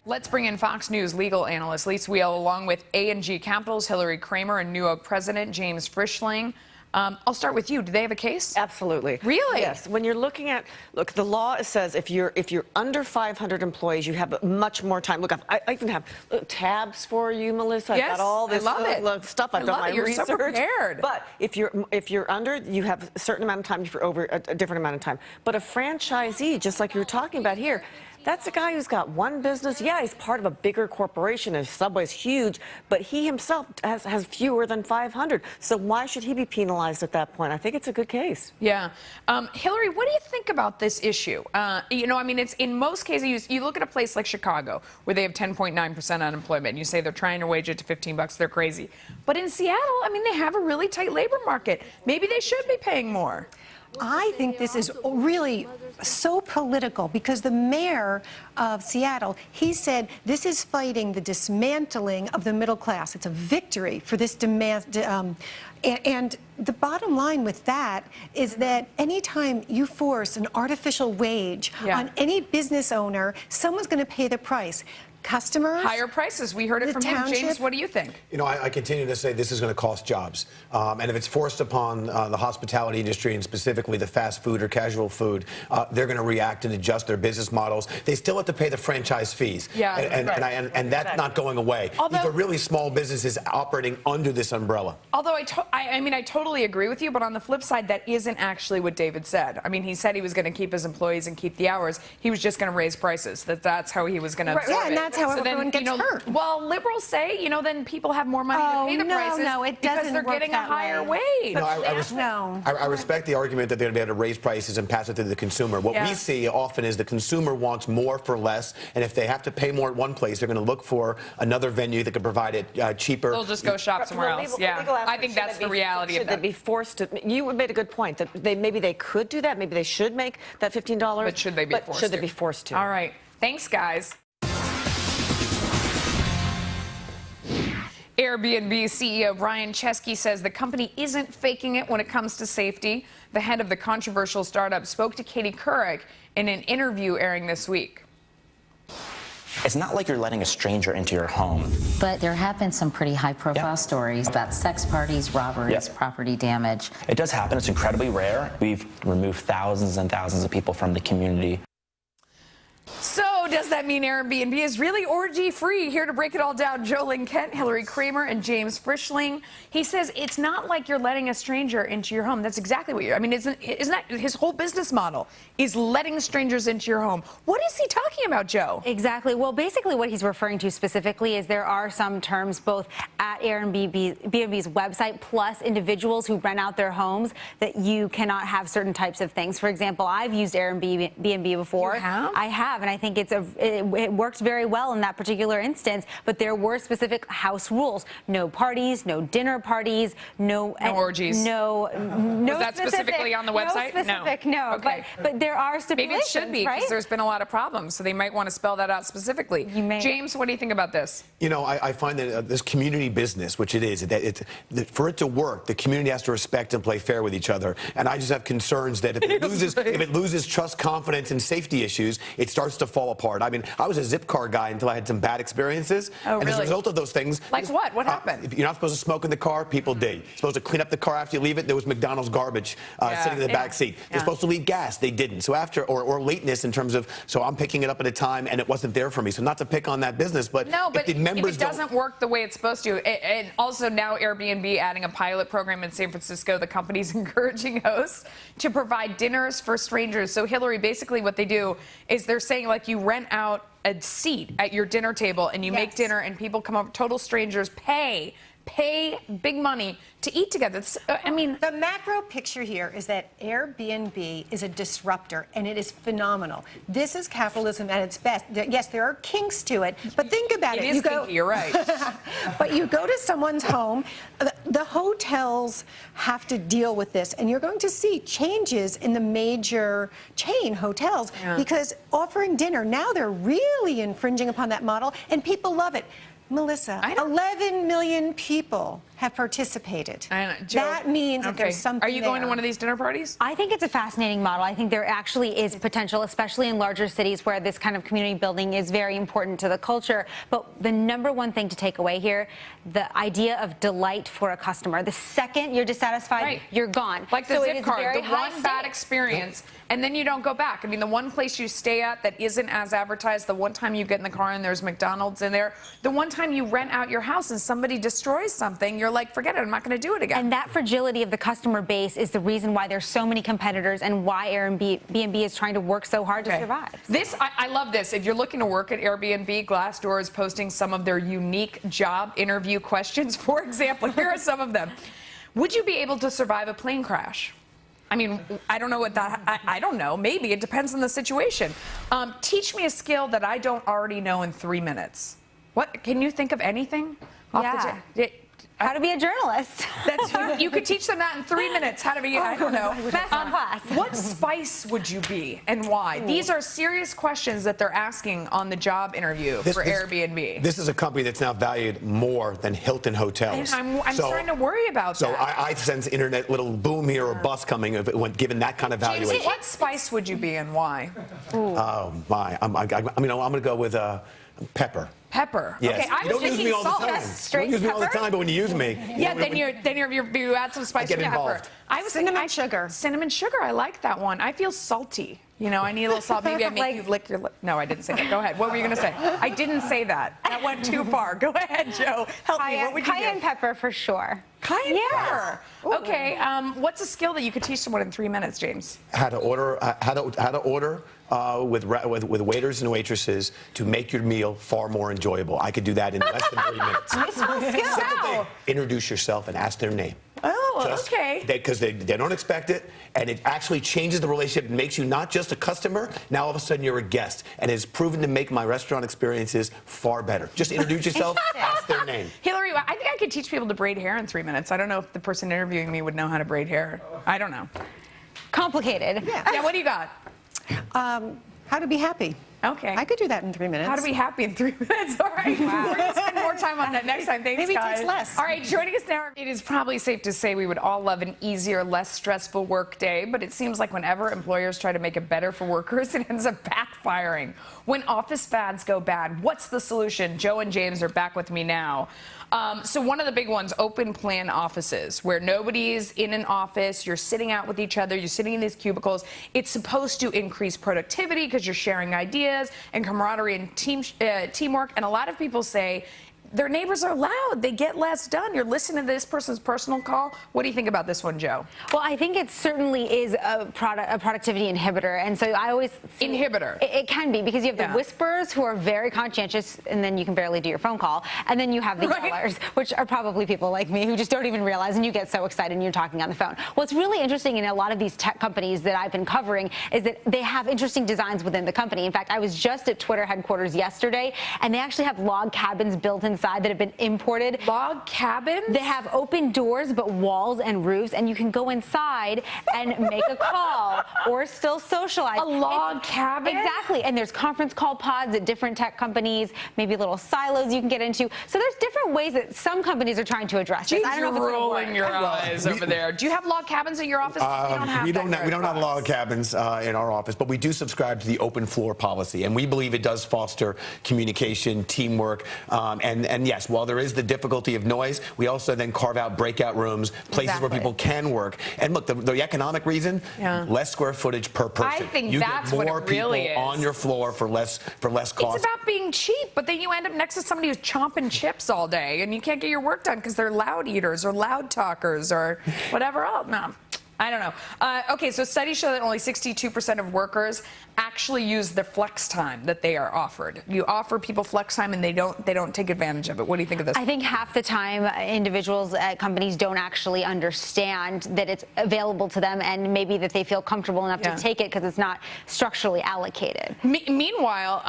Let's bring in Fox News legal analyst Lisa Wheel along with A&G Capital's Hillary Kramer and New Oak president James Frischling. I'll start with you. Do they have a case? Absolutely. Really? Yes. When you're looking at, look, the law says if you're under 500 employees, you have much more time. Look, I even have tabs for you, Melissa. Yes, I've got all this stuff. I've done my You're research. so prepared. But if you're under, you have a certain amount of time. If you're over, a different amount of time. But a franchisee, just like you were talking about here, that's a guy who's got one business. Yeah, he's part of a bigger corporation, and Subway's huge, but he himself has fewer than 500. So why should he be penalized at that point? I think it's a good case. Yeah. Hillary, what do you think about this issue? You know, I mean, it's in most cases, you look at a place like Chicago, where they have 10.9% unemployment, and you say they're trying to wage it to $15, they're crazy. But in Seattle, I mean, they have a really tight labor market. Maybe they should be paying more. I think this is really so political because the mayor of Seattle, he said this is fighting the dismantling of the middle class. It's a victory for this demand. And the bottom line with that is that anytime you force an artificial wage on any business owner, someone's going to pay the price. Customers, higher prices. We heard it from him. James, what do you think? You know, I continue to say this is going to cost jobs. And if it's forced upon the hospitality industry and specifically the fast food or casual food, they're going to react and adjust their business models. They still have to pay the franchise fees. Yeah, and that's not going away. These are really small businesses operating under this umbrella. Although I mean, I totally agree with you, but on the flip side, that isn't actually what David said. I mean, he said he was going to keep his employees and keep the hours. He was just going to raise prices. That's how he was going to absorb it. That's how everyone gets hurt. Well, liberals say, you know, then people have more money to pay the prices it doesn't because they're work getting a that higher way. wage. No, I respect the argument that they're going to be able to raise prices and pass it to the consumer. What we see often is the consumer wants more for less, and if they have to pay more at one place, they're going to look for another venue that can provide it cheaper. They'll just go shop somewhere else. I think that's the reality of that. Should they be forced to? You made a good point that maybe they could do that. Maybe they should make that $15. But should they be forced to? Should they be forced to? All right. Thanks, guys. AIRBNB CEO Brian Chesky says the company isn't faking it when it comes to safety. The head of the controversial startup spoke to Katie Couric in an interview airing this week. It's not like you're letting a stranger into your home. But there have been some pretty high-profile stories about sex parties, robberies, property damage. It does happen. It's incredibly rare. We've removed thousands and thousands of people from the community. So does that mean Airbnb is really orgy-free? Here to break it all down, Joe Kent, Hillary Kramer, and James Frischling. He says it's not like you're letting a stranger into your home. That's exactly what you're. I mean, isn't that his whole business model is letting strangers into your home? What is he talking about, Joe? Exactly. Well, basically what he's referring to specifically is there are some terms both at AIRBNB's website plus individuals who rent out their homes that you cannot have certain types of things. For example, I've used AIRBNB before. You have? I have, and I think it worked very well in that particular instance, but there were specific house rules. No parties, no dinner parties, no orgies. No Was that specifically on the website? No. Okay. But there are stipulations. Maybe it should be, because there's been a lot of problems, so they might want to spell that out specifically. James, what do you think about this? You know, I find that this community business, which it is, for it to work, the community has to respect and play fair with each other. And I just have concerns that if it loses trust, confidence, and safety issues, it starts to fall apart. I mean, I was a zip car guy until I had some bad experiences. Oh, and as a result of those things... Like what? What happened? You're not supposed to smoke in the car. People did. You're supposed to clean up the car after you leave it. There was McDonald's garbage sitting in the back seat. You're supposed to leave gas. They didn't. So or lateness in terms of, so I'm picking it up at a time and it wasn't there for me. So not to pick on that business, but if the members if it doesn't work the way it's supposed to, and also now Airbnb adding a pilot program in San Francisco, the company's encouraging hosts to provide dinners for strangers. So Hillary, basically what they do is they're saying, like, you rent out a seat at your dinner table and you make dinner and people come over, total strangers pay big money to eat together. I mean, the macro picture here is that Airbnb is a disruptor, and it is phenomenal. This is capitalism at its best. Yes, there are kinks to it, but think about it. It is kinky, you're right. But you go to someone's home, the hotels have to deal with this, and you're going to see changes in the major chain hotels because offering dinner, now they're really infringing upon that model, and people love it. Melissa, I don't- 11 million people have participated. Joe, That means that there's something Are you going to there. one of these dinner parties? I think it's a fascinating model. I think there actually is potential, especially in larger cities where this kind of community building is very important to the culture. But the number one thing to take away here, the idea of delight for a customer. The second you're dissatisfied, Right. you're gone. Like the so zip it is card, very the high one bad stakes. experience, and then you don't go back. I mean, the one place you stay at that isn't as advertised, the one time you get in the car and there's McDonald's in there, the one time you rent out your house and somebody destroys something, you're like, forget it, I'm not going to do it again. And that fragility of the customer base is the reason why there's so many competitors and why Airbnb is trying to work so hard to survive. I love this. If you're looking to work at Airbnb, Glassdoor is posting some of their unique job interview questions. For example, here are some of them. Would you be able to survive a plane crash? I mean, I don't know what that, I don't know. Maybe. It depends on the situation. Teach me a skill that I don't already know in 3 minutes. What? Can you think of anything? How to be a journalist. You could teach them that in 3 minutes. How to be, I don't know. Master class. What spice would you be and why? These are serious questions that they're asking on the job interview for Airbnb. This is a company that's now valued more than Hilton Hotels. And I'm starting to worry about So that. I sense internet little boom here or bust coming if it went given that kind of valuation. James, what spice would you be and why? Oh my! I'm going to go with pepper. Pepper. Yes. Okay, I you was don't use thinking me all salt. the time. Straight You don't use me all the pepper? time, but when you use me, Yeah, then you add some spice I get to pepper. involved. I was thinking Cinnamon sugar. Cinnamon sugar. I like that one. I feel salty. You know, I need a little salt. Maybe I make you lick your lip. No, I didn't say that. Go ahead. What were you going to say? I didn't say that. That went too far. Go ahead, Joe. Help me. What would you do? Cayenne pepper for sure. Cayenne pepper. Okay. What's a skill that you could teach someone in 3 minutes, James? how to order with waiters and waitresses to make your meal far more enjoyable. I could do that in less than 3 minutes. Useful skill. Second thing, introduce yourself and ask their name. Oh, okay. Because they don't expect it, and it actually changes the relationship and makes you not just a customer, now all of a sudden you're a guest, and it's proven to make my restaurant experiences far better. Just introduce yourself, ask their name. Hillary, I think I could teach people to braid hair in 3 minutes. I don't know if the person interviewing me would know how to braid hair. I don't know. Complicated. Yeah, what do you got? How to be happy. Okay. I could do that in 3 minutes. How to be happy in 3 minutes. All right. We're going to spend more time on that next time. Thanks, Maybe it guys. takes less. All right, joining us now, it is probably safe to say we would all love an easier, less stressful work day, but it seems like whenever employers try to make it better for workers, it ends up backfiring. When office fads go bad, what's the solution? Joe and James are back with me now. So one of the big ones, open plan offices, where nobody's in an office, you're sitting out with each other, you're sitting in these cubicles. It's supposed to increase productivity because you're sharing ideas and camaraderie and teamwork. And a lot of people say their neighbors are loud. They get less done. You're listening to this person's personal call. What do you think about this one, Joe? Well, I think it certainly is a productivity inhibitor. And so I always... Inhibitor. It can be, because you have the whisperers who are very conscientious, and then you can barely do your phone call. And then you have the yellers, which are probably people like me who just don't even realize, and you get so excited and you're talking on the phone. What's really interesting in a lot of these tech companies that I've been covering is that they have interesting designs within the company. In fact, I was just at Twitter headquarters yesterday, and they actually have log cabins built inside that have been imported. Log cabins? They have open doors but walls and roofs, and you can go inside and make a call or still socialize. A log cabin? Exactly. And there's conference call pods at different tech companies, maybe little silos you can get into. So there's different ways that some companies are trying to address this. James, I don't know if you're it's gonna rolling work. your eyes over there. Do you have log cabins at your office? We don't have log cabins in our office, but we do subscribe to the open floor policy, and we believe it does foster communication, teamwork, and yes, while there is the difficulty of noise, we also then carve out breakout rooms, places where people can work. And look, the economic reason, less square footage per person. I think you that's get more what it really people is. on your floor for less cost. It's about being cheap, but then you end up next to somebody who's chomping chips all day, and you can't get your work done because they're loud eaters or loud talkers or whatever else. No. I don't know. Okay, so studies show that only 62% of workers actually use the flex time that they are offered. You offer people flex time and they don't take advantage of it. What do you think of this? I think half the time individuals at companies don't actually understand that it's available to them, and maybe that they feel comfortable enough to take it because it's not structurally allocated. Meanwhile,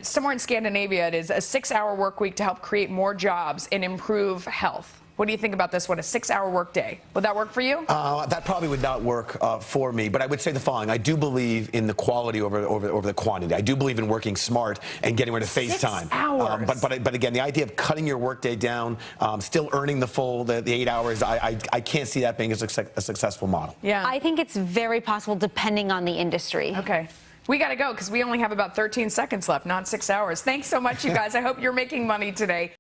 somewhere in Scandinavia, it is a 6-hour work week to help create more jobs and improve health. What do you think about this one? A 6-hour workday. Would that work for you? That probably would not work for me, but I would say the following. I do believe in the quality over the quantity. I do believe in working smart and getting rid of FaceTime. 6 hours. But again, the idea of cutting your workday down, still earning the full the 8 hours, I can't see that being a successful model. Yeah. I think it's very possible depending on the industry. Okay. We got to go because we only have about 13 seconds left, not 6 hours. Thanks so much, you guys. I hope you're making money today.